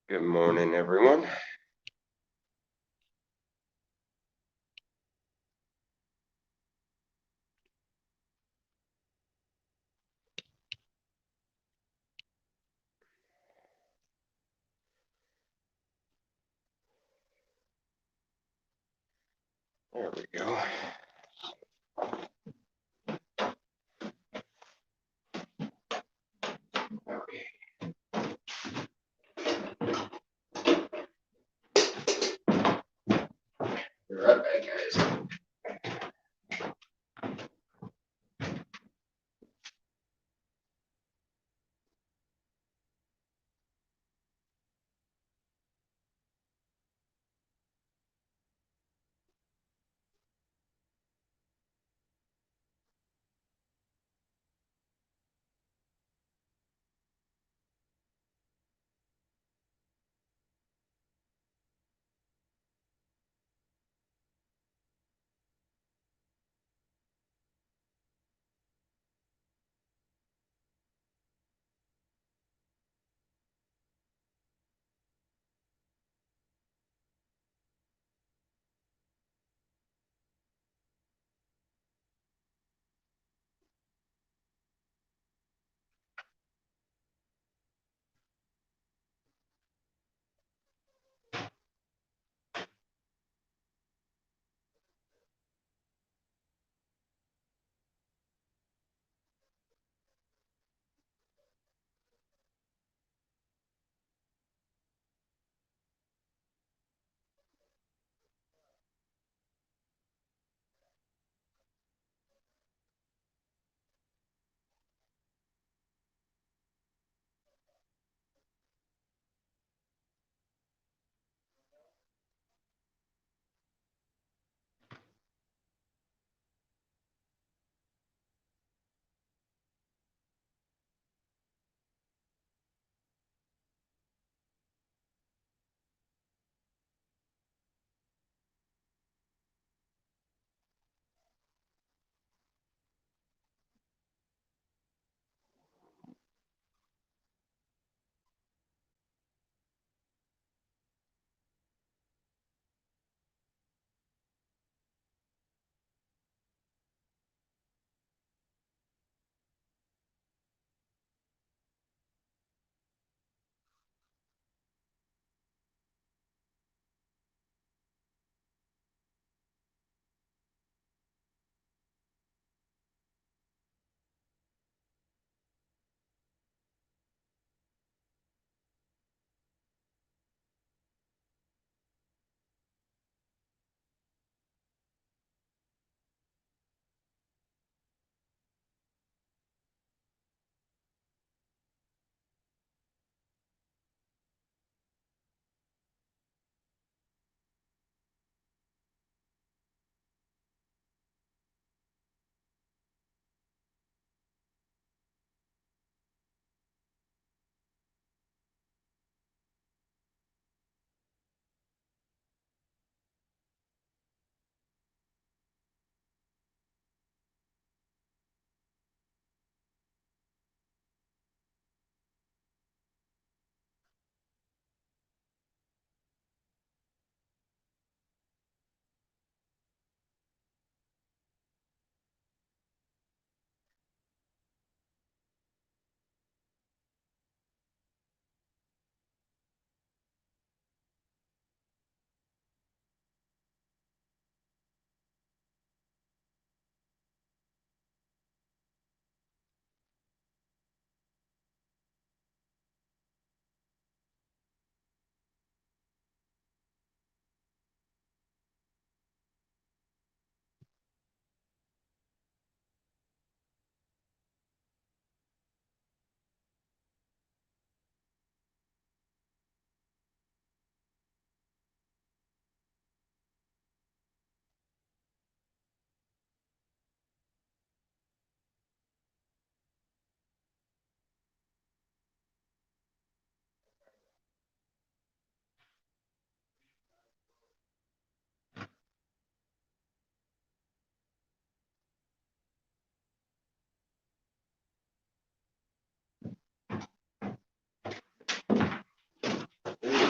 Good morning, everyone. There we go. Okay. Be right back, guys.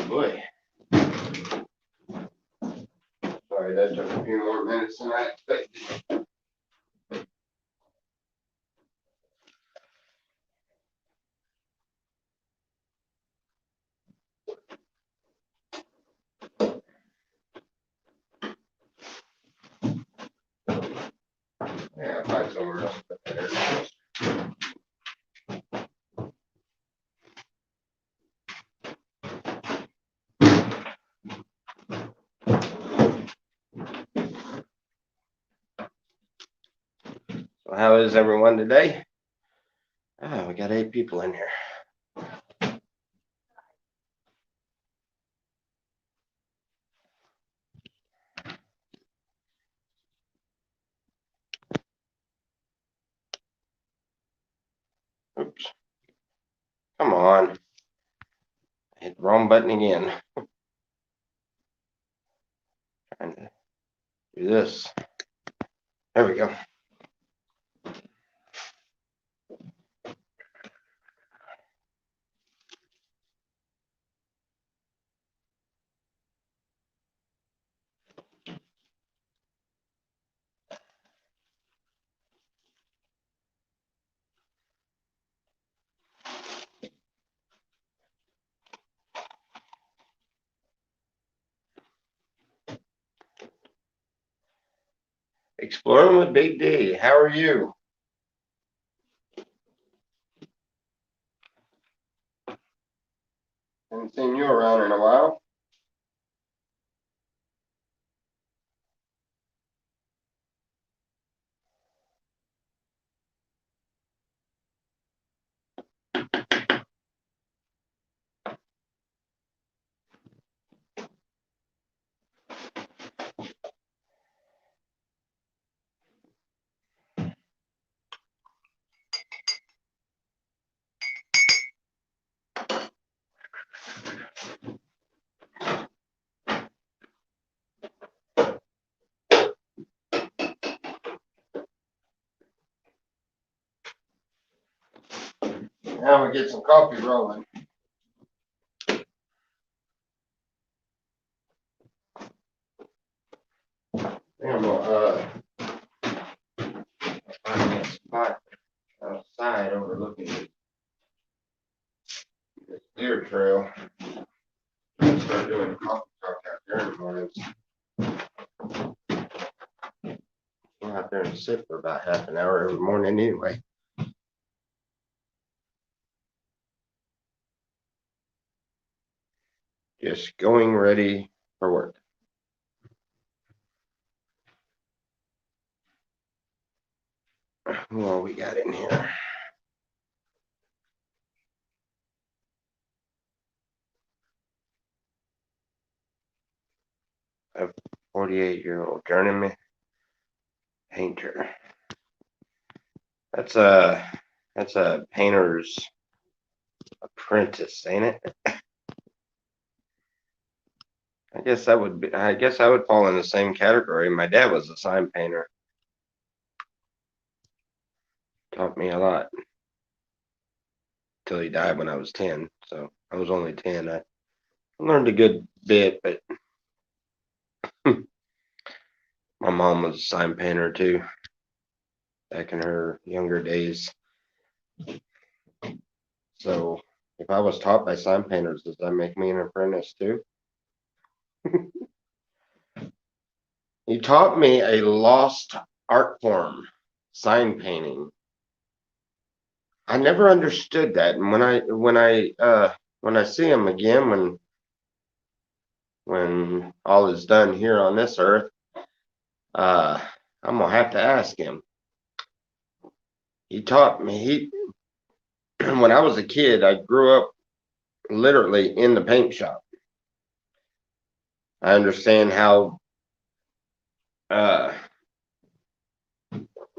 Boy. Sorry, that took a few more minutes than I expected. Yeah, I'll find somewhere else to put that air conditioner. So how is everyone today? Oh, we got 8 people in here. Oops. Come on. I hit the wrong button again. Trying to do this. There we go. Exploring with Big D. How are you? Haven't seen you around in a while. Now we get some coffee rolling. I'm gonna find me a spot outside overlooking this deer trail. Start doing a coffee talk out there in the mornings. Go out there and sit for about half an hour every morning anyway. Just going ready for work. Who all we got in here? A 48-year-old journeyman painter. That's a painter's apprentice, ain't it? I guess I would fall in the same category. My dad was a sign painter. Taught me a lot. Till he died when I was 10. So I was only 10. I learned a good bit, but my mom was a sign painter too, back in her younger days. So if I was taught by sign painters, does that make me an apprentice too? He taught me a lost art form, sign painting. I never understood that, and when I see him again, when all is done here on this earth, I'm gonna have to ask him. He taught me. When I was a kid, I grew up literally in the paint shop. I understand how the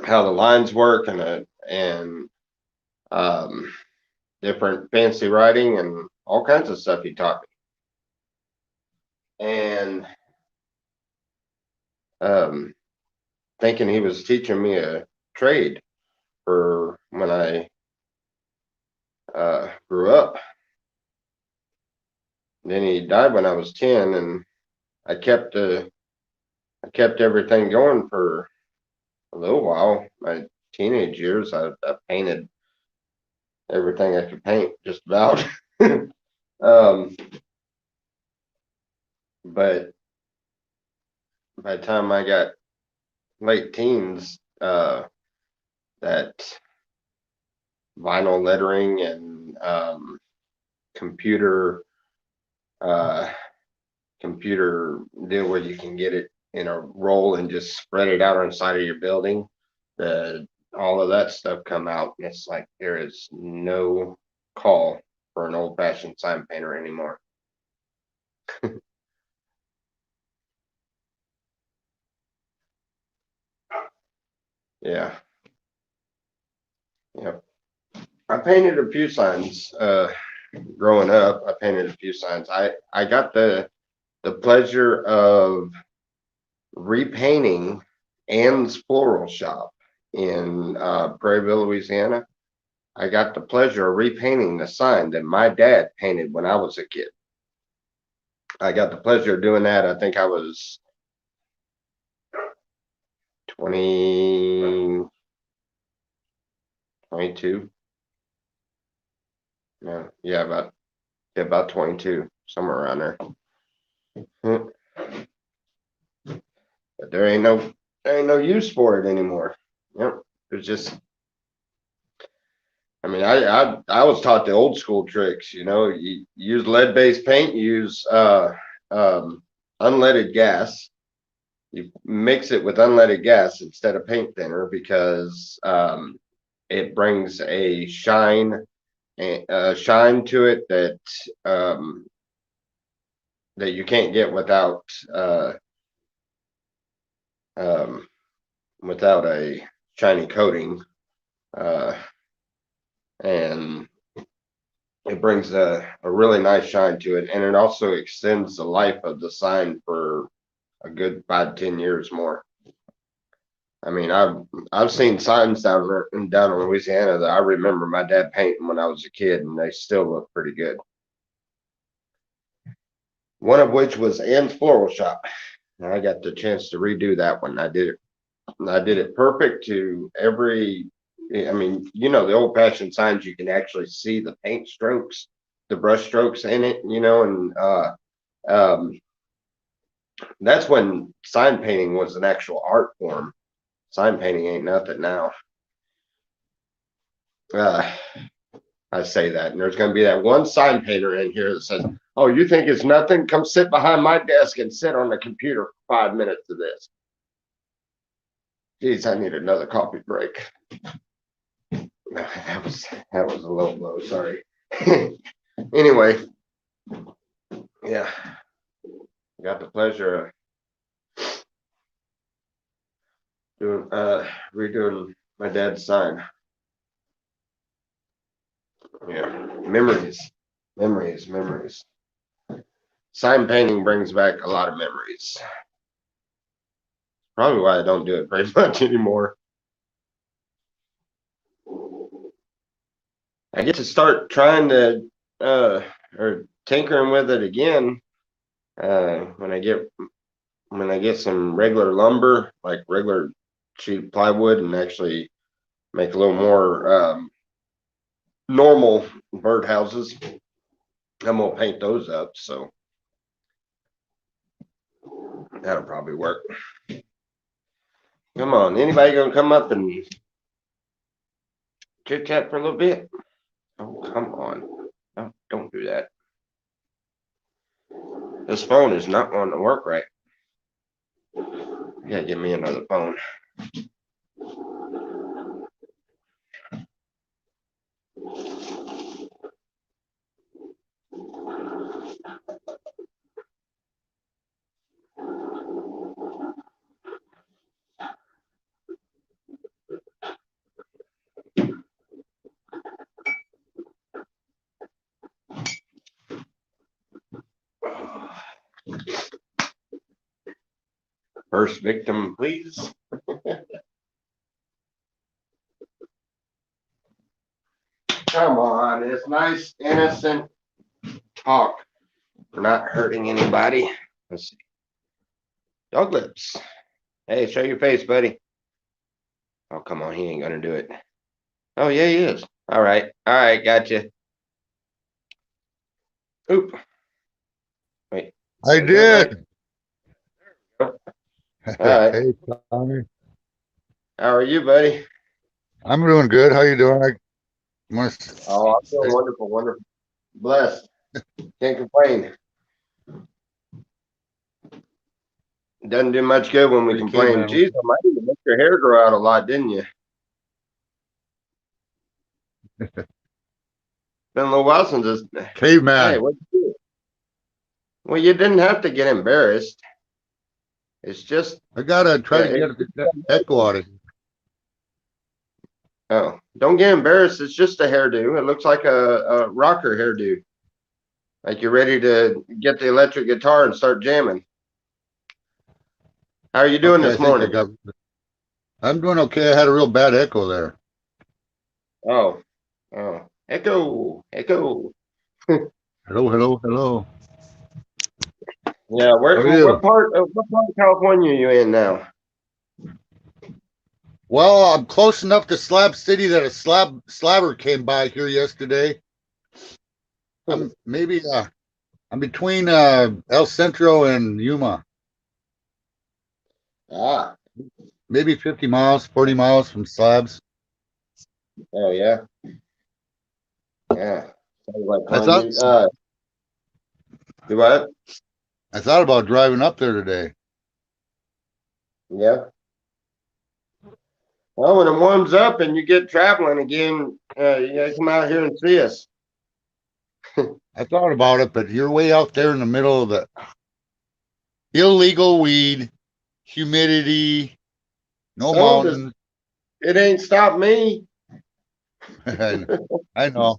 lines work and different fancy writing and all kinds of stuff he taught me. And thinking he was teaching me a trade for when I grew up. then he died when I was 10, and I kept everything going for a little while. My teenage years, I painted everything I could paint, just about. um, but by the time I got late teens, that vinyl lettering and computer uh, computer deal where you can get it in a roll and just spread it out on the side of your building. The all of that stuff come out. And it's like there is no call for an old fashioned sign painter anymore. Yeah. Yeah. I painted a few signs growing up. I painted a few signs. I got the pleasure of repainting Ann's Floral Shop in Prairieville, Louisiana. I got the pleasure of repainting the sign that my dad painted when I was a kid. I got the pleasure of doing that. I think I was 20, 22. No, yeah, about 22, somewhere around there. Hmm. But there ain't no use for it anymore. Yep. It's just, I mean, I was taught the old school tricks, you use lead-based paint, you use um unleaded gas. You mix it with unleaded gas instead of paint thinner because it brings a shine to it um that you can't get uh um without a shiny coating. Uh and it brings a really nice shine to it, and it also extends the life of the sign for a good 5-10 years more. I mean, I've seen signs down in Louisiana that I remember my dad painting when I was a kid, and they still look pretty good. One of which was Ann's Floral Shop. And I got the chance to redo that one. I did it perfect to every. I mean, the old-fashioned signs, you can actually see the paint strokes, the brush strokes in it, and um, that's when sign painting was an actual art form. Sign painting ain't nothing now. Uh, I say that, and there's going to be that one sign painter in here that says, "Oh, you think it's nothing? Come sit behind my desk and sit on the computer for 5 minutes of this." Geez, I need another coffee break. That was a low blow. Sorry. Anyway, yeah, got the pleasure of doing redoing my dad's sign. Yeah, memories, memories, memories. Sign painting brings back a lot of memories. Probably why I don't do it very much anymore. I get to start trying to or tinkering with it again when I get some regular lumber, like regular sheet plywood, and actually make a little more normal birdhouses. I'm gonna paint those up, so that'll probably work. Come on, anybody gonna come up and chit chat for a little bit? Oh, come on. No, don't do that. This phone is not wanting to work right. You gotta give me another phone. First victim, please. Come on, it's nice, innocent talk. We're not hurting anybody. Let's see. Dog lips. Hey, show your face, buddy. Oh, come on. He ain't gonna do it. Oh, yeah, he is. All right. All right. Gotcha. Oop. Wait. I did. All right. Hey, Tommy. How are you, buddy? I'm doing good. How you doing? Oh, I'm doing wonderful, wonderful. Blessed. Can't complain. Doesn't do much good when we complain. Jeez, I might even make your hair grow out a lot, didn't you? Been a little while since this. Caveman. Hey, what'd you do? Well, you didn't have to get embarrassed. It's just. I gotta try to get the echo out of it. Oh, don't get embarrassed. It's just a hairdo. It looks like a rocker hairdo. Like you're ready to get the electric guitar and start jamming. How are you doing this morning? I'm doing okay. I had a real bad echo there. Oh, echo. Hello. Yeah, what part of California are you in now? Well, I'm close enough to Slab City that a slabber came by here yesterday. I'm between El Centro and Yuma. Ah. Maybe 50 miles, 40 miles from Slabs. Oh yeah. Yeah. Sounds like fun. Do what? I thought about driving up there today. Yeah. Well, when it warms up and you get traveling again, you gotta come out here and see us. I thought about it, but you're way out there in the middle of the illegal weed, humidity, no mountains. It ain't stopped me. I know.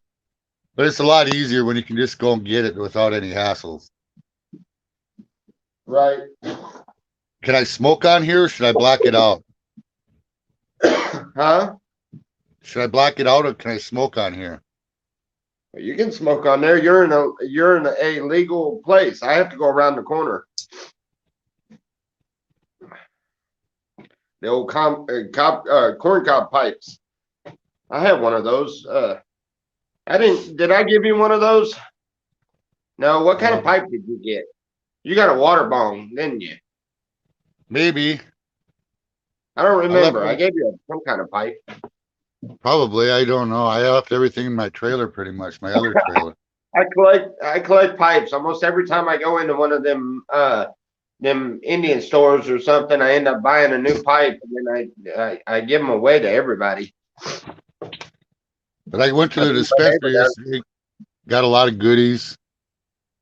But it's a lot easier when you can just go and get it without any hassles. Right. Can I smoke on here or should I black it out? Huh? Should I black it out or can I smoke on here? You can smoke on there. You're in a legal place. I have to go around the corner. The old corn cob pipes. I have one of those. Did I give you one of those? No, what kind of pipe did you get? You got a water bong, didn't you? Maybe. I don't remember. I gave you some kind of pipe. Probably. I don't know. I left everything in my trailer pretty much, my other trailer. I collect pipes. Almost every time I go into one of them Indian stores or something, I end up buying a new pipe and then I give them away to everybody. But I went to the dispensary yesterday, got a lot of goodies.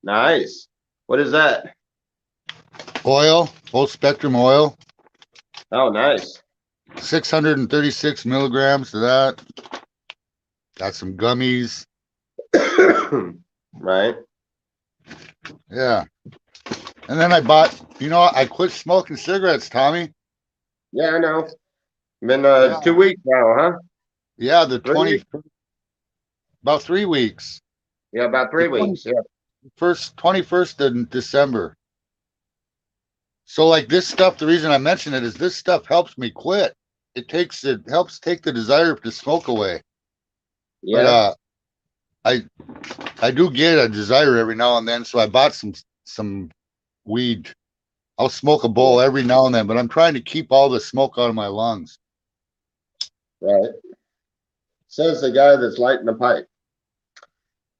Nice. What is that? Oil, full spectrum oil. Oh, nice. 636 milligrams of that. Got some gummies. Right. Yeah. And then I bought, I quit smoking cigarettes, Tommy. Yeah, I know. Been 2 weeks now, huh? Yeah, about 3 weeks. Yeah, about 3 weeks. Yeah. 21st of December. So like this stuff, the reason I mention it is this stuff helps me quit. It helps take the desire to smoke away. Yeah. But I do get a desire every now and then, so I bought some weed. I'll smoke a bowl every now and then, but I'm trying to keep all the smoke out of my lungs. Right. Says the guy that's lighting the pipe.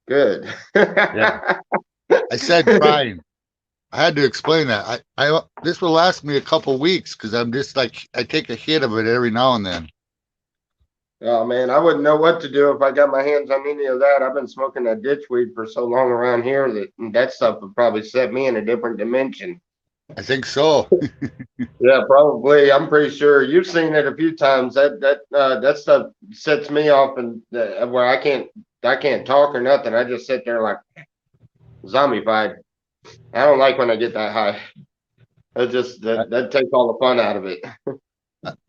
Good. Yeah. I said trying. I had to explain that. This will last me a couple weeks because I'm just like I take a hit of it every now and then. Oh man, I wouldn't know what to do if I got my hands on any of that. I've been smoking that ditchweed for so long around here that stuff would probably set me in a different dimension. I think so. Yeah, probably. I'm pretty sure you've seen it a few times. That stuff sets me off and where I can't talk or nothing. I just sit there like zombified. I don't like when I get that high. That takes all the fun out of it.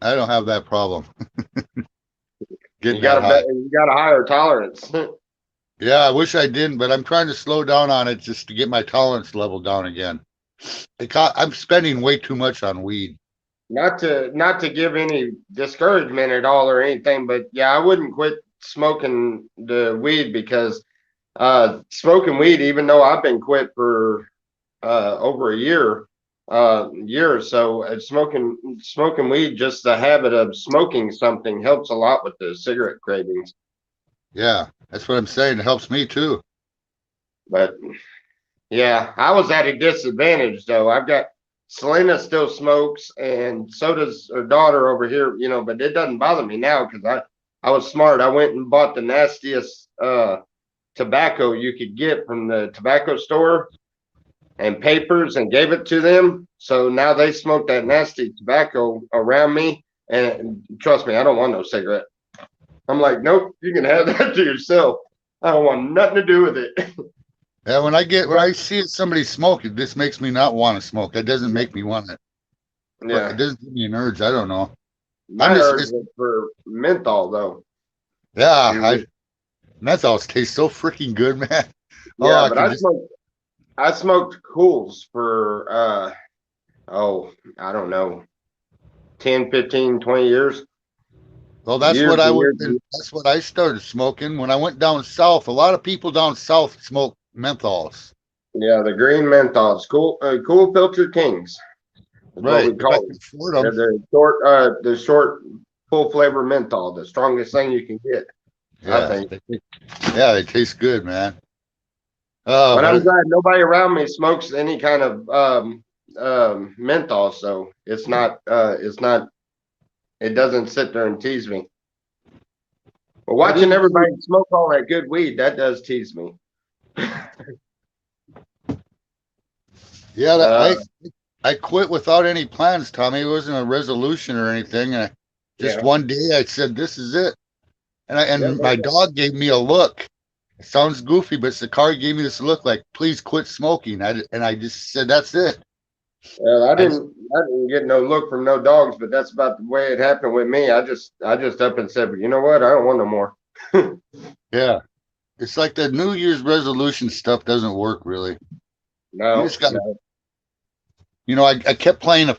I don't have that problem. You got a higher tolerance. Yeah, I wish I didn't, but I'm trying to slow down on it just to get my tolerance level down again. I'm spending way too much on weed. Not to give any discouragement at all or anything, but yeah, I wouldn't quit smoking the weed because smoking weed, even though I've been quit for over a year or so, smoking weed, just the habit of smoking something helps a lot with the cigarette cravings. Yeah, that's what I'm saying. It helps me too. But yeah, I was at a disadvantage though. I've got Selena still smokes, and so does her daughter over here. But it doesn't bother me now because I was smart. I went and bought the nastiest tobacco you could get from the tobacco store and papers and gave it to them. So now they smoke that nasty tobacco around me. And trust me, I don't want no cigarette. I'm like, nope, you can have that to yourself. I don't want nothing to do with it. Yeah, when I see somebody smoking, this makes me not want to smoke. It doesn't make me want it. It Yeah. doesn't give me an urge. I don't know. I'm My just urge it's, was for menthol though. yeah, And I Menthol tastes so freaking good, man. Oh, yeah, I but can just I smoked cools for I don't know, 10, 15, 20 years. well, Years and years. that's what I started smoking when I went down south. A lot of people down south smoke menthols. Yeah, the green menthols, cool filter kings. That's what Right. we If I call can them. afford They're them. the short full flavor menthol, the strongest thing you can get, I Yeah. think. Yeah, they taste good, man. But I'm But glad nobody around me smokes any kind of menthol, so it doesn't sit there and tease me. But I watching didn't everybody smoke all that good weed, that does tease me. yeah, Uh, I quit without any plans, Tommy. It wasn't a resolution or anything. Just yeah. one day I said, this is it. Yeah, And my dog gave me a look. It sounds goofy, but Sakari gave me this look like, please quit smoking. And I just said, that's it. well, I I just, didn't I didn't get no look from no dogs, but that's about the way it happened with me. I just up and said, but you know what? I don't want no more. yeah, it's like the New Year's resolution stuff doesn't work really. You No, just got to, no. I kept playing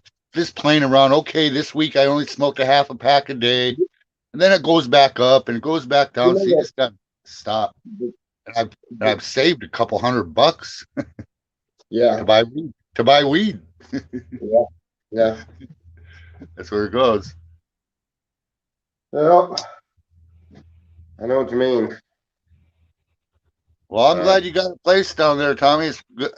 around. Okay, this week I only smoked a half a pack a day. And then it goes back up and it goes back You down. know So you just got to stop. what? And I've saved a couple $100 Yeah, to buy weed. yeah, yeah. That's where it goes. Well, I know what you mean. Well, I'm Uh, glad you got a place down there, Tommy.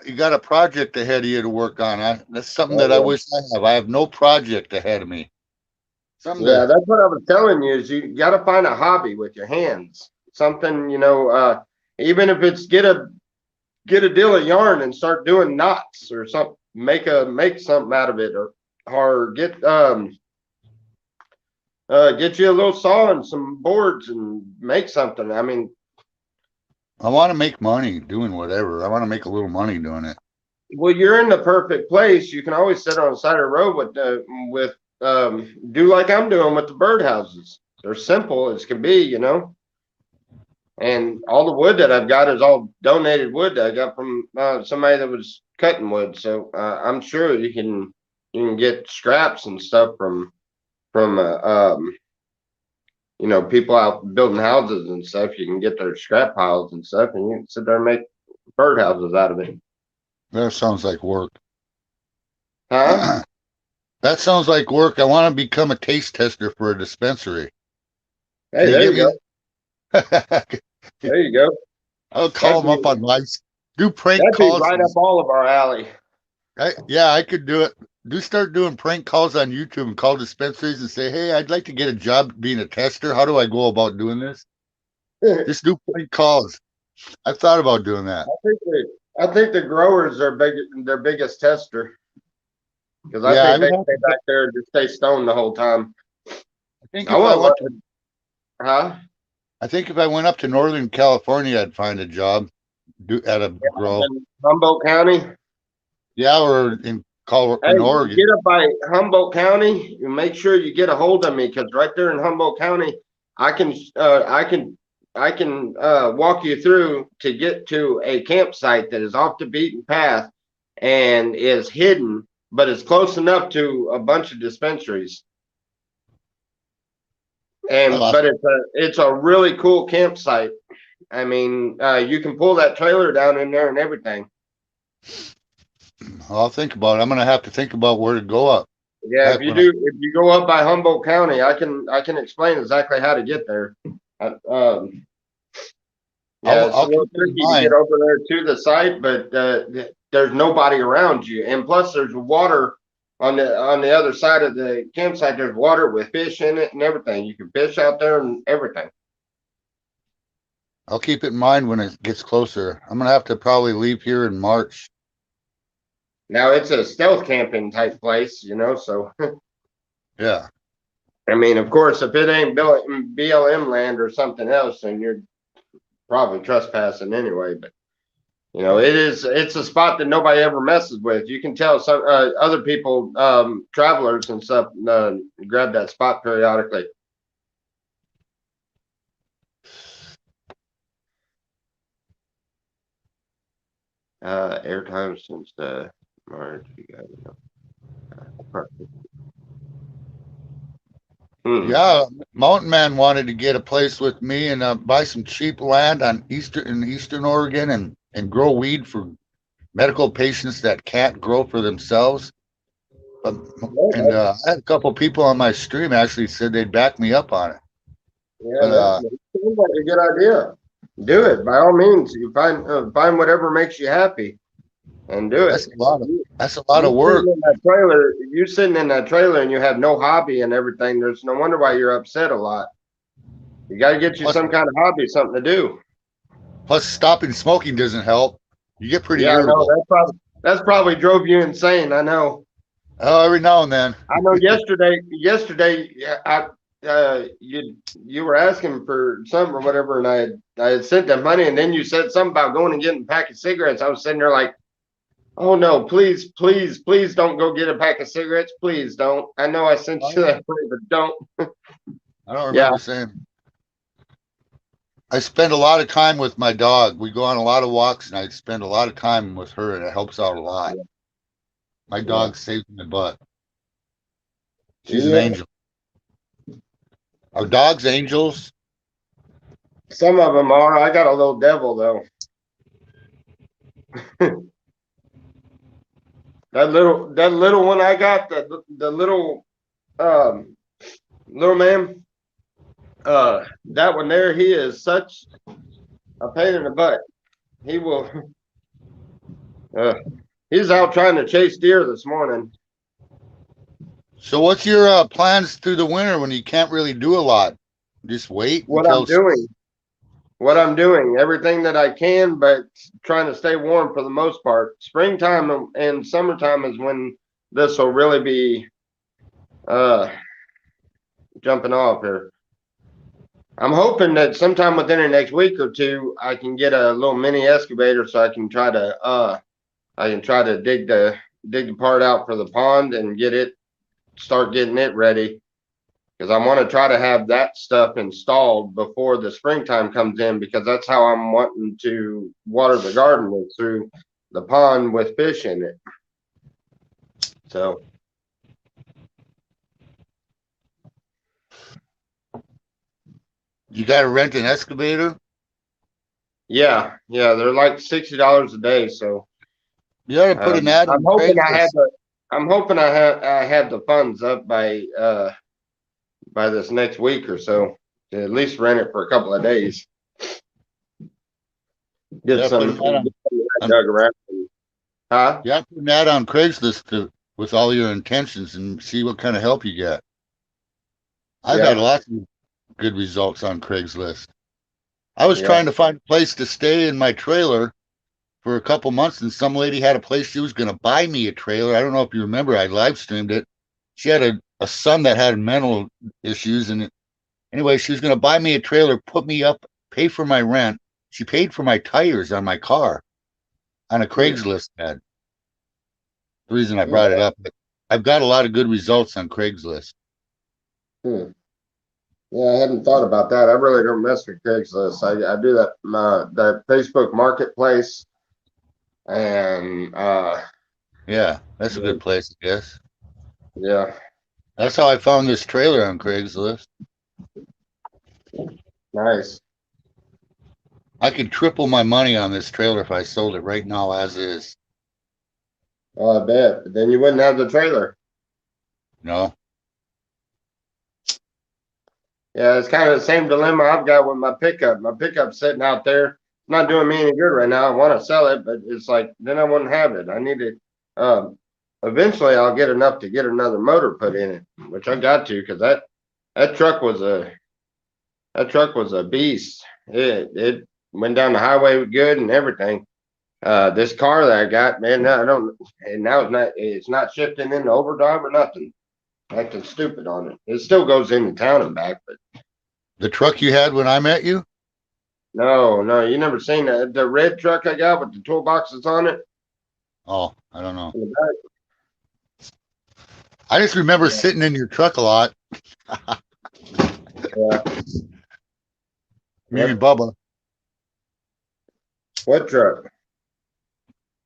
You got a project ahead of you to work on. That's something that I oh, wish I have. I have no project ahead of me. Something yeah, to, that's what I was telling you is you got to find a hobby with your hands. Something, even if it's get a deal of yarn and start doing knots or something, make something out of it, or get you a little saw and some boards and make something. I mean, I want to make money doing whatever. I want to make a little money doing it. well, you're in the perfect place. You can always sit on the side of the road with do like I'm doing with the birdhouses. They're simple as can be. And all the wood that I've got is all donated wood that I got from somebody that was cutting wood. So I'm sure you can get scraps and stuff from people out building houses and stuff. You can get their scrap piles and stuff, and you can sit there and make birdhouses out of it. That sounds like work. Huh? That sounds like work. I want to become a taste tester for a dispensary. Hey, Can you there give you me go. that? There you go. I'll call That'd them be up on live. Do prank that'd be calls. right up all of our alley. Yeah, I could do it. Do start doing prank calls on YouTube and call dispensaries and say, "Hey, I'd like to get a job being a tester. How do I go about doing this?" I Just do prank calls. I've thought about doing that. think the growers are their biggest tester because I Yeah, I think they would have stay to. back there and just stay stoned the whole time. I think I if I want went to, to, huh? I think if I went up to Northern California, I'd find a job at a grow. In Humboldt County. Yeah, or Hey, in you Oregon. get up by Humboldt County, you make sure you get a hold of me because right there in Humboldt County, I can walk you through to get to a campsite that is off the beaten path and is hidden, but it's close enough to a bunch of dispensaries. But it's a really cool campsite. I mean, you can pull that trailer down in there and everything. I'll think about it. I'm gonna have to think about where to go up. Yeah, if you go up by Humboldt County, I can explain exactly how to get there. Yeah, it's a little tricky to get over there to the site, but there's nobody around you, and plus there's water on the other side of the campsite. There's water with fish in it and everything. You can fish out there and everything. I'll keep it in mind when it gets closer. I'm gonna have to probably leave here in March. Now it's a stealth camping type place, you know, so yeah. I mean, of course, if it ain't BLM land or something else, then you're probably trespassing anyway. But you know, it's a spot that nobody ever messes with. You can tell some other people, travelers and stuff, grab that spot periodically. Airtime since March, you guys know. Yeah, Mountain Man wanted to get a place with me and buy some cheap land in Eastern Oregon and grow weed for medical patients that can't grow for themselves. I had a couple people on my stream actually said they'd back me up on it. Yeah, that seems like a good idea. Do it by all means. You find whatever makes you happy, and do it. That's a lot of work. You're sitting in that trailer and you have no hobby and everything. There's no wonder why you're upset a lot. You got to get you some kind of hobby, something to do. Plus, stopping smoking doesn't help. You get pretty irritable. That's probably drove you insane. I know. Oh, every now and then. I know. Yesterday, you were asking for something or whatever, and I had sent them money, and then you said something about going and getting a pack of cigarettes. I was sitting there like, oh no, please, please, please don't go get a pack of cigarettes. Please don't. I know I sent you that money, but don't. I don't remember saying. I spend a lot of time with my dog. We go on a lot of walks, and I spend a lot of time with her, and it helps out a lot. My dog saves my butt. She's an angel. Are dogs angels? Some of them are. I got a little devil though. That little one I got, the little man, that one there, he is such a pain in the butt. He will he's out trying to chase deer this morning. So what's your plans through the winter when you can't really do a lot? Just wait. What I'm doing, everything that I can, but trying to stay warm for the most part. Springtime and summertime is when this will really be jumping off here. I'm hoping that sometime within the next week or two, I can get a little mini excavator so I can try to dig the part out for the pond and start getting it ready. Because I want to try to have that stuff installed before the springtime comes in, because that's how I'm wanting to water the garden, is through the pond with fish in it. So. You got to rent an excavator? Yeah, they're like $60 a day. So you ought to put an ad. I'm hoping I have the funds up by this next week or so to at least rent it for a couple of days. Get some dug around. Huh? You have to put an ad on Craigslist with all your intentions and see what kind of help you get. I've had lots of good results on Craigslist. I was trying to find a place to stay in my trailer for a couple months, and some lady had a place. She was going to buy me a trailer. I don't know if you remember, I live streamed it. She had a son that had mental issues, and anyway, she was going to buy me a trailer, put me up, pay for my rent. She paid for my tires on my car on a Craigslist ad. The reason I brought it up, but I've got a lot of good results on Craigslist. Yeah, I hadn't thought about that. I really don't mess with Craigslist. I do that Facebook Marketplace, and Yeah, that's a good place, I guess. yeah, That's how I found this trailer on Craigslist. nice. I could triple my money on this trailer if I sold it right now as is. Oh, I bet. But then you wouldn't have the trailer. No, Yeah, it's kind of the same dilemma I've got with my pickup. My pickup's sitting out there, not doing me any good right now. I want to sell it, but it's like then I wouldn't have it. I need to. Um, Eventually, I'll get enough to get another motor put in it, which I got to because that truck was a beast. It went down the highway good and everything. This car that I got, man, I don't, and now it's not shifting into overdrive or nothing. Acting stupid on it. It still goes into town and back, but the truck you had when I met you. no, no, you never seen the red truck I got with the toolboxes on it Oh, I don't know. in the back? I just remember sitting in your truck a lot. Yeah. Me and Bubba, What truck?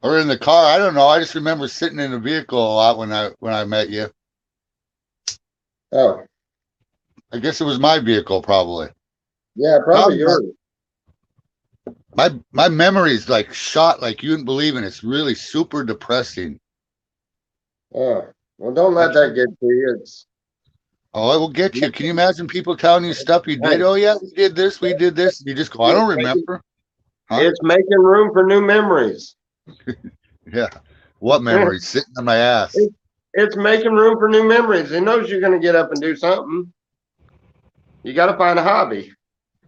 or in the car. I don't know. I just remember sitting in the vehicle a lot when I met you. Oh, I guess it was my vehicle, probably. yeah, probably Probably yours. my memory's like shot like you wouldn't believe, and it's really super depressing. Oh, well, don't let that get to you. Oh, it will get you. Can you imagine people telling you stuff you did? Hey, Oh yeah, we did this, we did this. And you just go, I don't remember. Huh? it's making room for new memories. Yeah. What memories? Sitting on my ass. It's making room for new memories. It knows you're going to get up and do something. You got to find a hobby.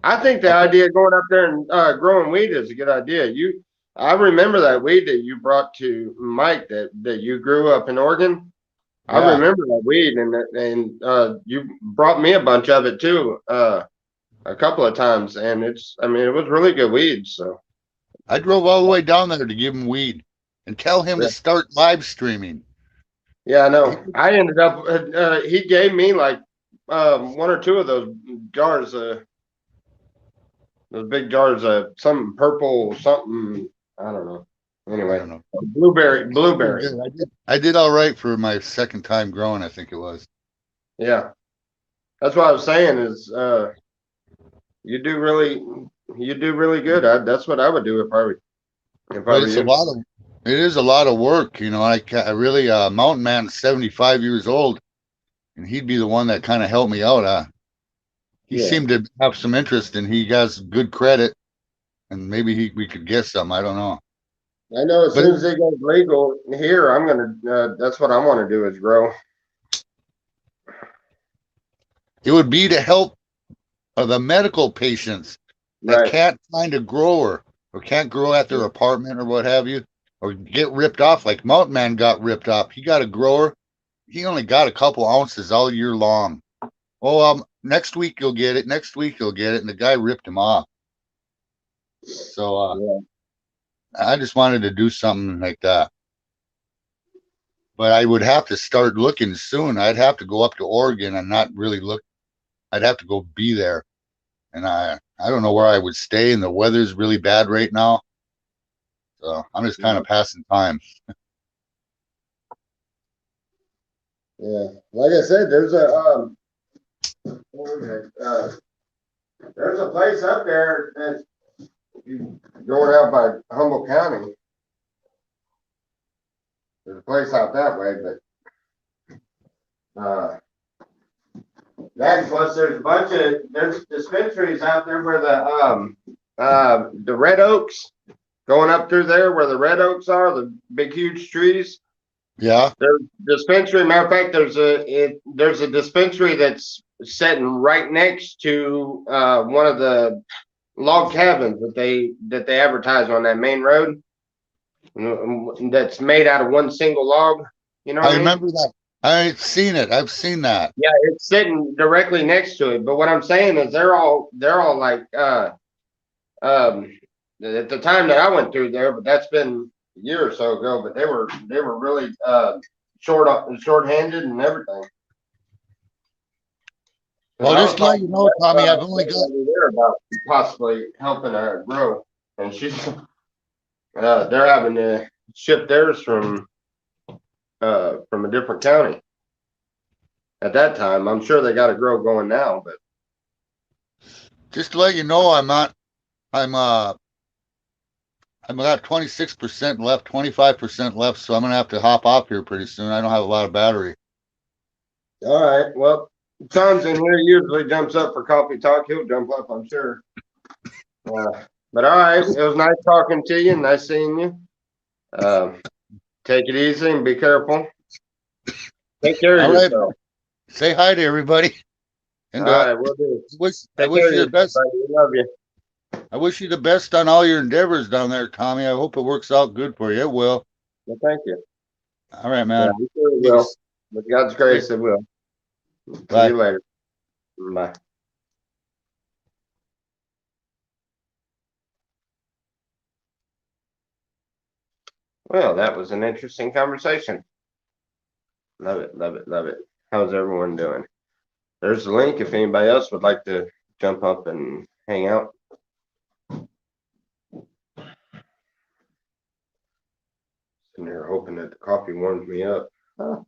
I think the idea of going up there and growing weed is a good idea. I remember that weed that you brought to Mike that you grew up in Oregon. I Yeah. remember that weed, and you brought me a bunch of it too, a couple of times, and I mean, it was really good weed. So I drove all the way down there to give him weed and tell him yeah, to start live streaming. yeah, I know. I ended up. He gave me like one or two of those jars, those big jars of something purple, something I don't know. I Anyway, don't know. blueberry. I did all right for my second time growing, I think it was. Yeah, that's what I was saying is you do really good. That's what I would do if I But were it's a you. lot of it is a lot of work, you know. I really Mountain Man's 75 years old, and he'd be the one that kind of helped me out. He Yeah, seemed to have some interest, and he has good credit, and maybe we could get some. I don't know. I know. As But soon as it goes legal here, I'm gonna. That's what I want to do is grow. it would be to help the medical patients that Right. can't find a grower or can't grow at their apartment or what have you, or get ripped off like Mountain Man got ripped off. He got a grower. He only got a couple ounces all year long. Oh, next week you'll get it. Next week you'll get it. And the guy ripped him off. So Yeah. I just wanted to do something like that. But I would have to start looking soon. I'd have to go up to Oregon and not really look. I'd have to go be there. And I don't know where I would stay. And the weather's really bad right now. So I'm just kind Yeah. of passing time. Yeah. Like I said, what was it? There's a place up there that you going out by Humboldt County. There's a place out that way, but that plus there's dispensaries out there where the red oaks going up through there where the red oaks are, the big huge trees. Yeah. There's dispensary. Matter of fact, there's a dispensary that's sitting right next to one of the log cabins that they advertise on that main road. That's made out of one single log. You know what I I mean? remember that. I've seen it. I've seen that. Yeah, it's sitting directly next to it. But what I'm saying is they're all like at the time that I went through there, but that's been a year or so ago. But they were really short handed and everything. Well, I was just to let talking you to know, that Tommy, I've only got, over there about possibly helping her grow, and she's they're having to ship theirs from a different county. At that time, I'm sure they got a grow going now, but just to let you know, I'm got 26% left, 25% left, so I'm gonna have to hop off here pretty soon. I don't have a lot of battery. all right. Well, John's in here. Usually jumps up for coffee talk. He'll jump up, I'm sure. But all right, it was nice talking to you. Nice seeing you. Take it easy and be careful. Take care of All right, yourself. say hi to everybody. And All right, we'll do. I Take wish care of you the yourself, best. buddy. We love you. I wish you the best on all your endeavors down there, Tommy. I hope it works out good for you. It will. Well, thank you. All right, Yeah, man. I'm sure it will. Peace. With God's grace, it will. See Bye. you later. Bye. Well, that was an interesting conversation. Love it, love it, love it. How's everyone doing? There's the link if anybody else would like to jump up and hang out. Sitting here hoping that the coffee warms me up. Huh.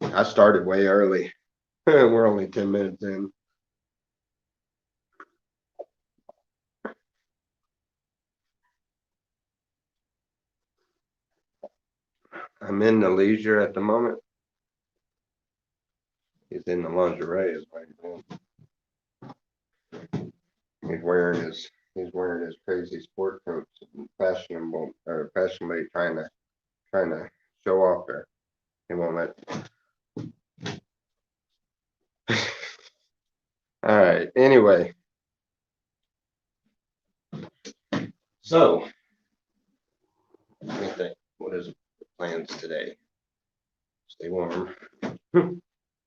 I started way early. We're only 10 minutes in. I'm in the leisure at the moment. He's in the lingerie is what he's doing. He's wearing his crazy sport coats and fashionably trying to show off there. He won't let. All right. Anyway, so let me think. What is the plans today? Stay warm.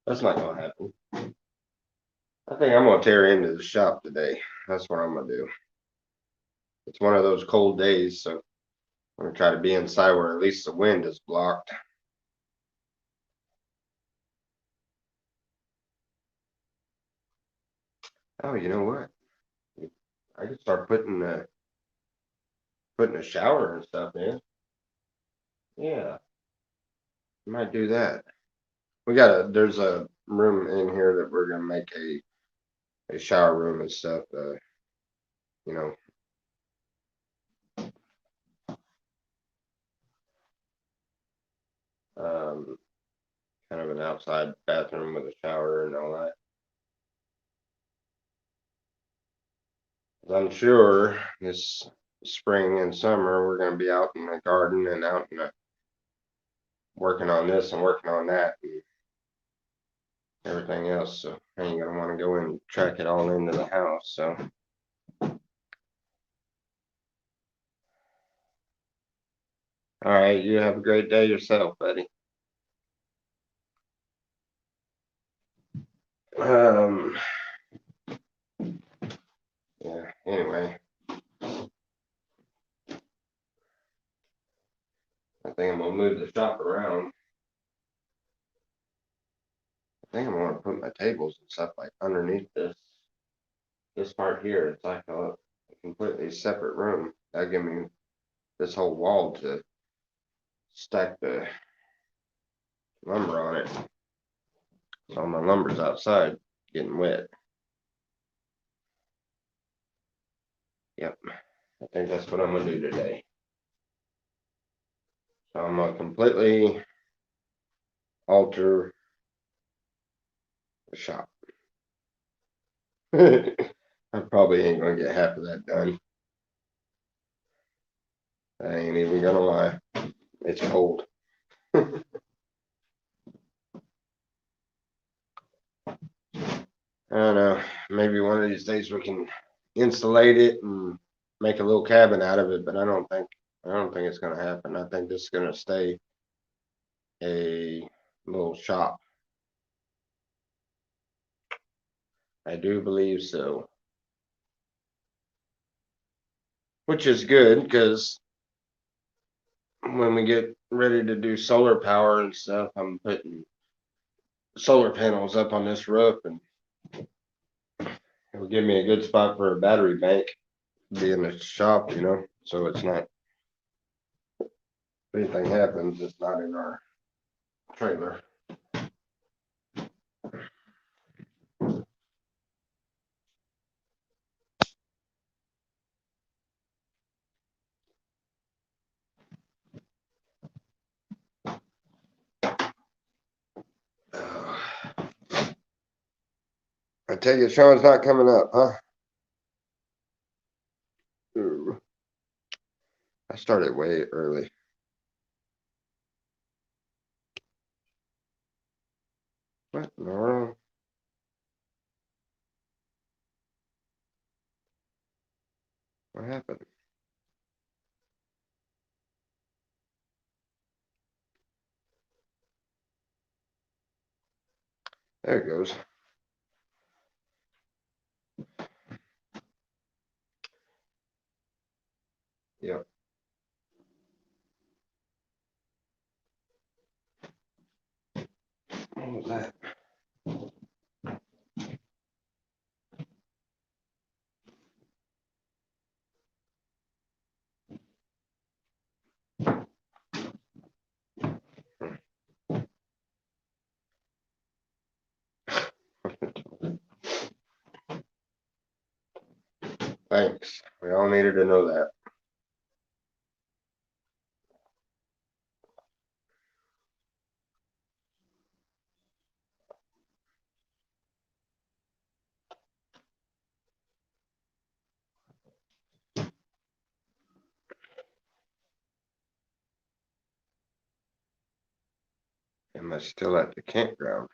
That's not gonna happen. I think I'm gonna tear into the shop today. That's what I'm gonna do. It's one of those cold days, so I'm gonna try to be inside where at least the wind is blocked. Oh, you know what? I could start putting a shower and stuff in. Yeah, I might do that. There's a room in here that we're gonna make a shower room and stuff. You know, um, kind of an outside bathroom with a shower and all that. I'm sure this spring and summer we're gonna be out in the garden and out in the working on this and working on that and everything else. So I ain't gonna want to go and track it all into the house. So all right, you have a great day yourself, buddy. Um, yeah, anyway, I think I'm gonna move the shop around. I think I'm gonna put my tables and stuff like underneath this part here. It's like a completely separate room. That'll give me this whole wall to stack the lumber on it. So my lumber's outside getting wet. Yep, I think that's what I'm gonna do today. So I'm gonna completely alter the shop. I probably ain't gonna get half of that done. I ain't even gonna lie. It's cold. I don't know. Maybe one of these days we can insulate it and make a little cabin out of it, but I don't think it's gonna happen. I think this is gonna stay a little shop. I do believe so. Which is good because when we get ready to do solar power and stuff, I'm putting solar panels up on this roof and It'll give me a good spot for a battery bank, be in the shop, you know, so it's not, if anything happens, it's not in our trailer. I tell you, Sean's not coming up, huh? Ooh. I started way early. What in the world? What happened? There it goes. Yep. What was that? Thanks. We all needed to know that. Am I still at the campground?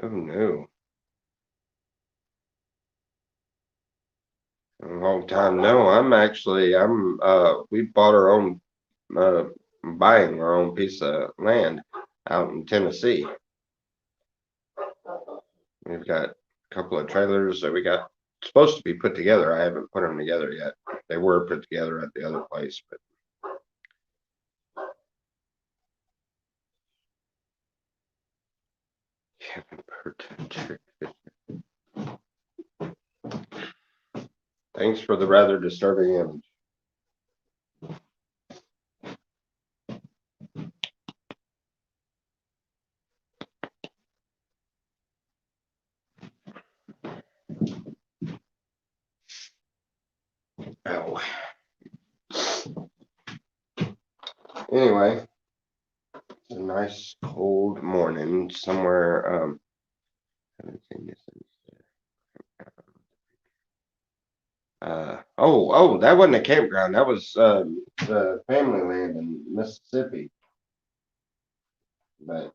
Oh no. A long time. No, we bought our own, uh, buying our own piece of land out in Tennessee. We've got a couple of trailers that we got supposed to be put together. I haven't put them together yet. They were put together at the other place, but thanks for the rather disturbing image. Oh. Anyway, it's a nice cold morning somewhere. Haven't seen this that wasn't a campground. That was the family land in Mississippi. But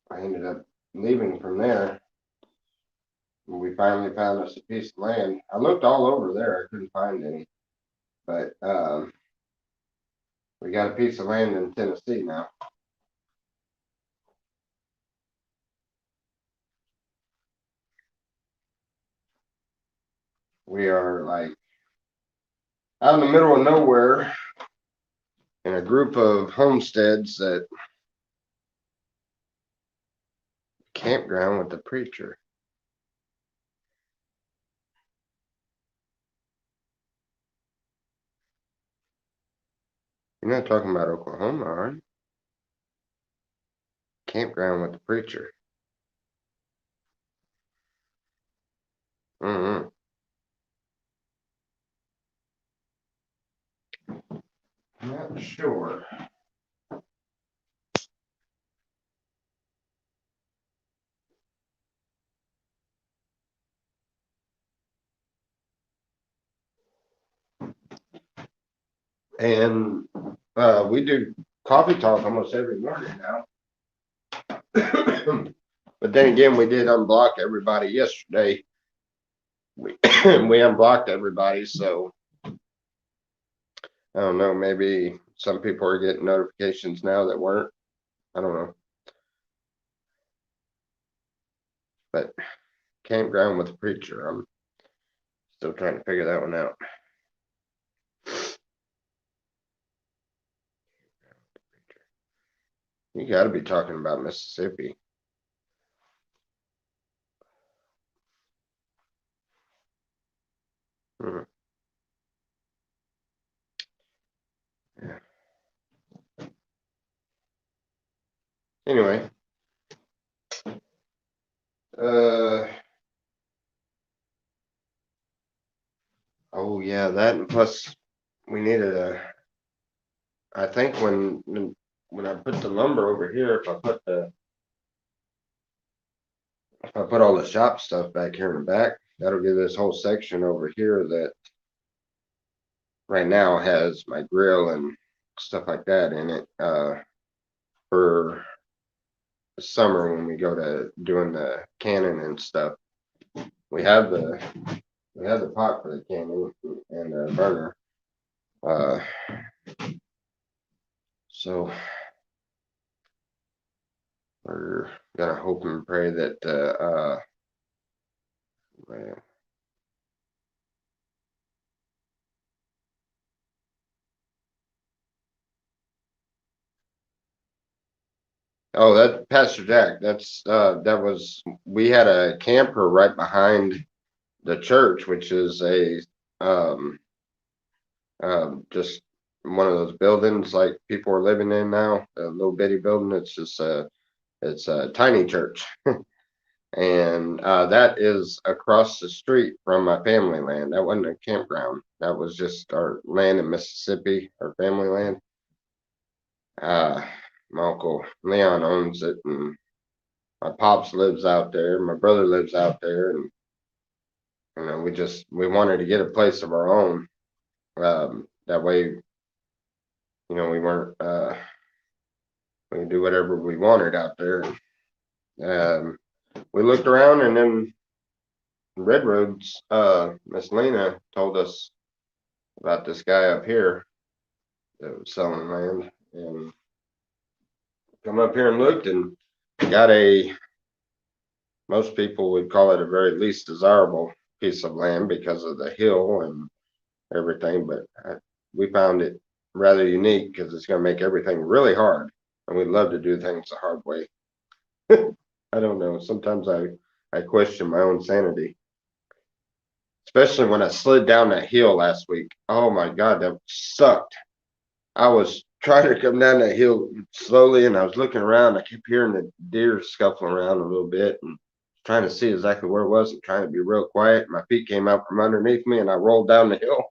I ended up leaving from there. We finally found us a piece of land. I looked all over there. I couldn't find any. But we got a piece of land in Tennessee now. We are like out in the middle of nowhere in a group of homesteads that campground with the preacher. You're not talking about Oklahoma, are you? Campground with the preacher. Mm-hmm. Not sure. And we do coffee talk almost every morning now. But then again, we did unblock everybody yesterday. We unblocked everybody, so I don't know, maybe some people are getting notifications now that weren't. I don't know. But campground with the preacher, I'm still trying to figure that one out. You got to be talking about Mississippi. Hmm. Yeah. Anyway, uh, oh yeah, that and plus we needed I think when I put the lumber over here, if I put all the shop stuff back here in the back, that'll give this whole section over here that right now has my grill and stuff like that in it. For the summer when we go to doing the cannon and stuff, we have the we have the pot for the cannon and the burner. Uh, so we're gonna hope and pray that well, oh, that Pastor Jack, that was we had a camper right behind the church, which is a um just one of those buildings like people are living in now, a little bitty building. It's a tiny church. And that is across the street from my family land. That wasn't a campground. That was just our land in Mississippi, our family land. Uh, my uncle Leon owns it, and my pops lives out there. My brother lives out there, and we wanted to get a place of our own. That way, we weren't we could do whatever we wanted out there. Um, we looked around, and then Red Roads, Miss Lena told us about this guy up here that was selling land, and come up here and looked and got most people would call it a very least desirable piece of land because of the hill and everything, but we found it rather unique because it's going to make everything really hard, and we'd love to do things the hard way. I don't know. Sometimes I question my own sanity, especially when I slid down that hill last week. Oh my God, that sucked. I was trying to come down that hill slowly, and I was looking around. I kept hearing the deer scuffling around a little bit and trying to see exactly where it was and trying to be real quiet. My feet came out from underneath me, and I rolled down the hill.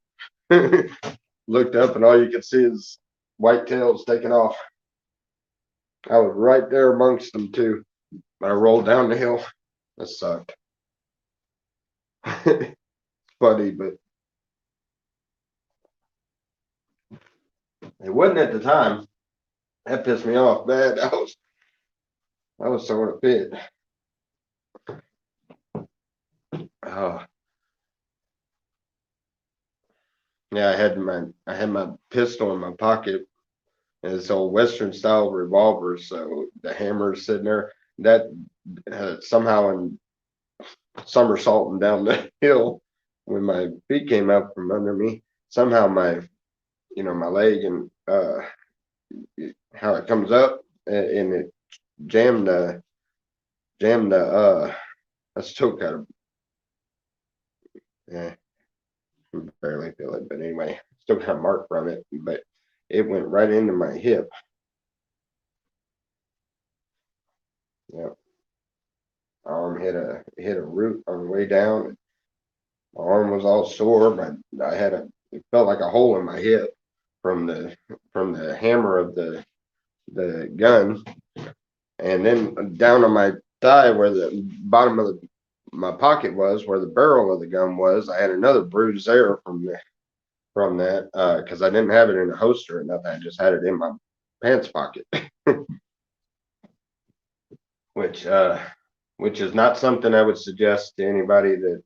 Looked up, and all you could see is white tails taking off. I was right there amongst them too. But I rolled down the hill. That sucked. Funny, but it wasn't at the time. That pissed me off bad. I was throwing a fit. Oh, yeah, I had my pistol in my pocket, and it's old Western style revolver. So the hammer's sitting there. That somehow in somersaulting down the hill when my feet came out from under me. Somehow my leg and how it comes up and it jammed the. I still kind of yeah, barely feel it, but anyway, still got a mark from it, but it went right into my hip. Yeah, arm hit a root on the way down. My arm was all sore, but it felt like a hole in my hip from the hammer of the gun, and then down on my thigh where the bottom of my pocket was, where the barrel of the gun was. I had another bruise there from that because I didn't have it in a holster or nothing. I just had it in my pants pocket, which which is not something I would suggest to anybody that,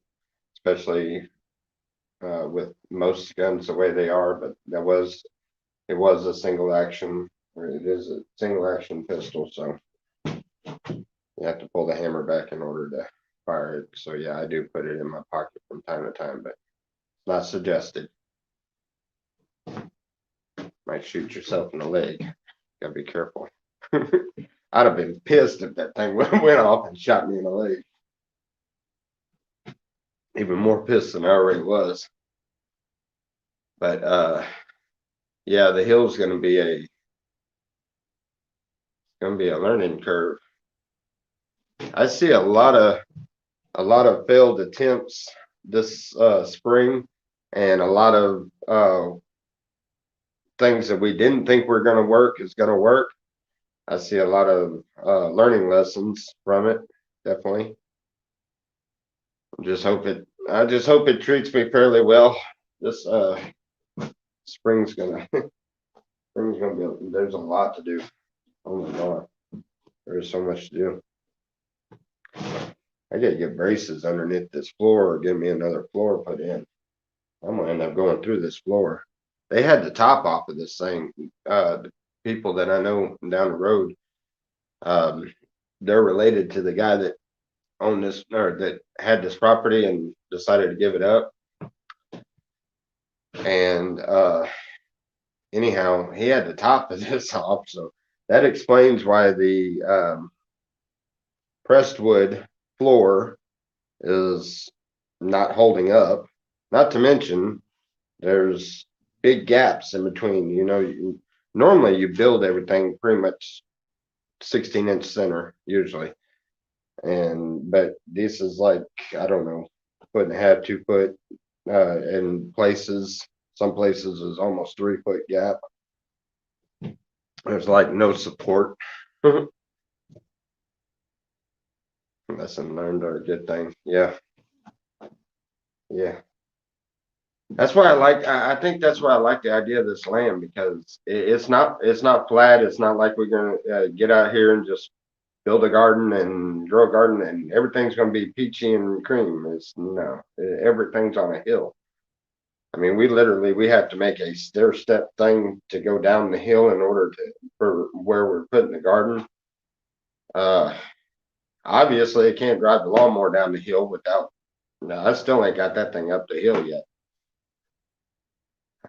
especially with most guns the way they are. But it was a single action, or it is a single action pistol, so you have to pull the hammer back in order to fire it. So yeah, I do put it in my pocket from time to time, but it's not suggested. Might shoot yourself in the leg. Gotta be careful. I'd have been pissed if that thing went off and shot me in the leg. Even more pissed than I already was. But yeah, the hill's gonna be a learning curve. I see a lot of failed attempts this spring, and a lot of things that we didn't think were going to work is going to work. I see a lot of learning lessons from it, definitely. I just hope it treats me fairly well. This spring's gonna there's a lot to do. Oh my god, there's so much to do. I gotta get braces underneath this floor or get me another floor put in. I'm gonna end up going through this floor. They had the top off of this thing. The people that I know down the road, um, they're related to the guy that owned this or that had this property and decided to give it up. And anyhow, he had the top of this off, so that explains why the pressed wood floor is not holding up. Not to mention, there's big gaps in between. Normally you build everything pretty much 16-inch center usually, but this is like, I don't know, 1.5 2 foot in places. Some places is almost 3 foot gap. There's like no support. Lesson learned are a good thing. Yeah. That's why I think that's why I like the idea of this land, because it's not flat. It's not like we're gonna get out here and just build a garden and grow a garden and everything's gonna be peachy and cream. It's no, everything's on a hill. I mean, we have to make a stair step thing to go down the hill in order for where we're putting the garden. Uh, Obviously, I can't drive the lawnmower down the hill without. No, I still ain't got that thing up the hill yet.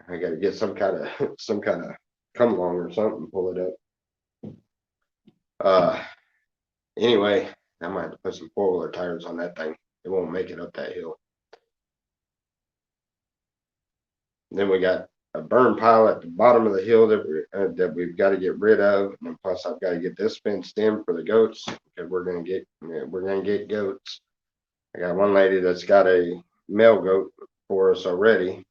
I got to get some kind of come along or something, pull it up. Anyway, I might have to put some 4-wheeler tires on that thing. It won't make it up that hill. Then we got a burn pile at the bottom of the hill that we've got to get rid of, and plus I've got to get this fenced in for the goats, because we're gonna get goats. I got one lady that's got a male goat for us already,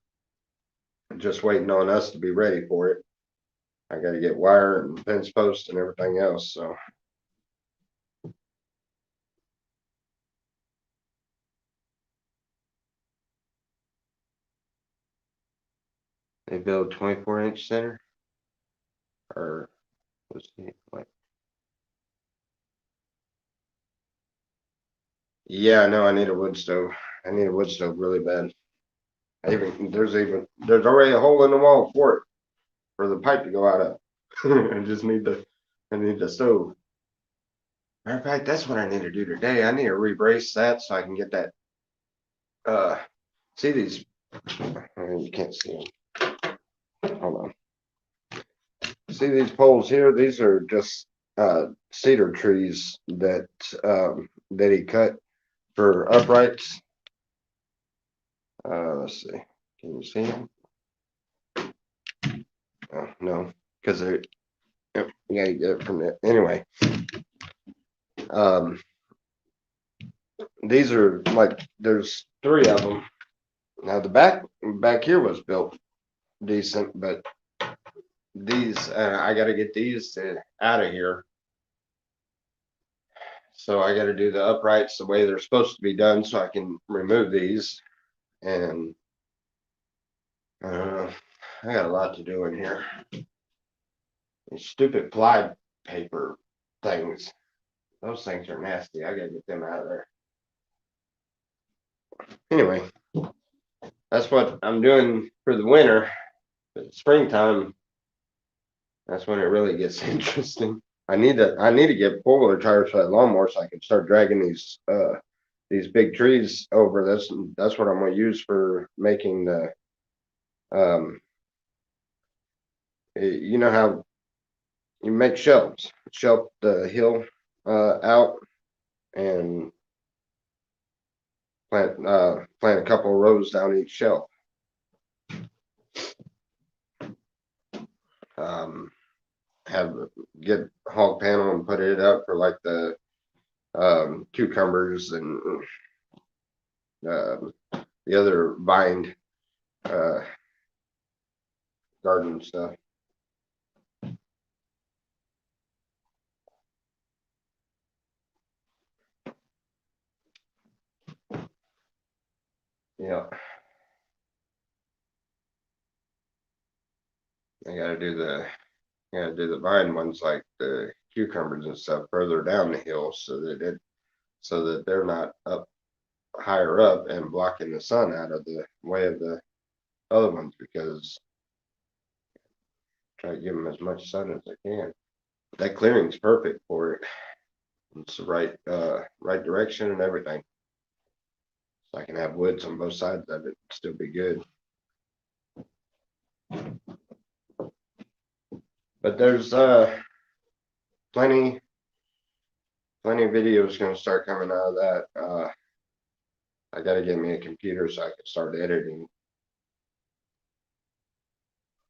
just waiting on us to be ready for it. I got to get wire and fence post and everything else. So they build 24-inch center, or let's see, like, yeah, no, I need a wood stove. I need a wood stove really bad. There's already a hole in the wall for it, for the pipe to go out of. I need the stove. Matter of fact, that's what I need to do today. I need to rebrace that so I can get that. See these? You can't see them. Hold on. See these poles here? These are just cedar trees that he cut for uprights. Let's see. Can you see them? Oh, no, because they're. Yep, you gotta get it from there. Anyway, these are like, there's 3 of them. Now the back here was built decent, but these I got to get these out of here. So I got to do the uprights the way they're supposed to be done, so I can remove these. And I got a lot to do in here. These stupid ply paper things. Those things are nasty. I gotta get them out of there. Anyway, that's what I'm doing for the winter. But springtime, that's when it really gets interesting. I need to get 4-wheeler tires for that lawnmower so I can start dragging these big trees over. That's what I'm gonna use for making the you know how you make shelves, shelf the hill out and plant a couple of rows down each shelf. have get hog panel and put it up for like the cucumbers and the other vine uh, garden stuff. Yeah, I gotta do the vine ones like the cucumbers and stuff further down the hill so that they're not up higher up and blocking the sun out of the way of the other ones, because try to give them as much sun as I can. That clearing's perfect for it. It's the right direction and everything. So I can have woods on both sides of it and still be good. But there's plenty of videos gonna start coming out of that. I gotta get me a computer so I can start editing.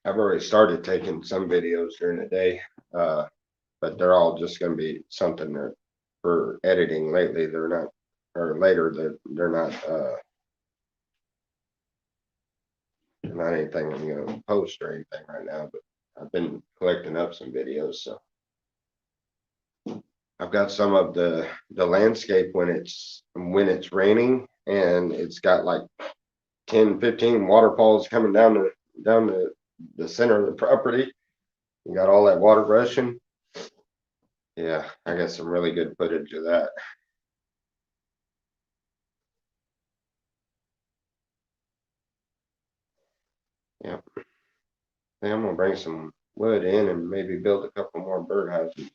I've already started taking some videos during the day, but they're all just gonna be something that for editing lately. They're not, or later, they're not anything I'm gonna post or anything right now, but I've been collecting up some videos, so I've got some of the landscape when it's raining and it's got like 10, 15 waterfalls coming down the center of the property. You got all that water rushing. Yeah, I got some really good footage of that. Yeah. Then I'm gonna bring some wood in and maybe build a couple more birdhouses.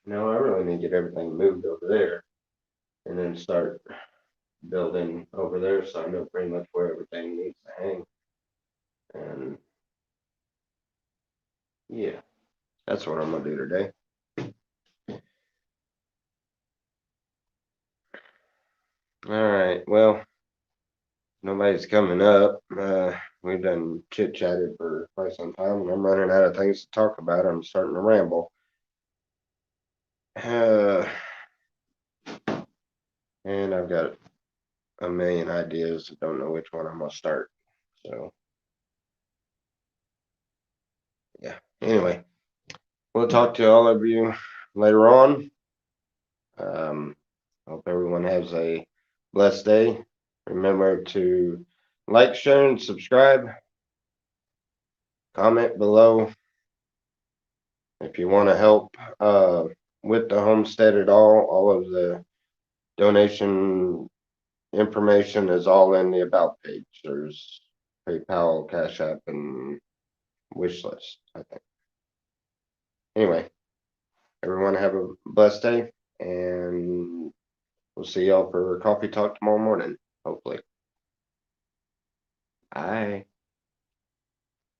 No, I really need to get everything moved over there and then start building over there so I know pretty much where everything needs to hang. And yeah, that's what I'm gonna do today. All right, well, nobody's coming up. We've done chit chatted for quite some time and I'm running out of things to talk about. I'm starting to ramble. And I've got a million ideas. I don't know which one I'm gonna start. So yeah. Anyway, we'll talk to all of you later on. Hope everyone has a blessed day. Remember to like, share, and subscribe. Comment below if you want to help with the homestead at all. All of the donation information is all in the about page. There's PayPal, Cash App, and wish list, I think. Anyway, everyone have a blessed day, and we'll see y'all for coffee talk tomorrow morning, hopefully. Bye.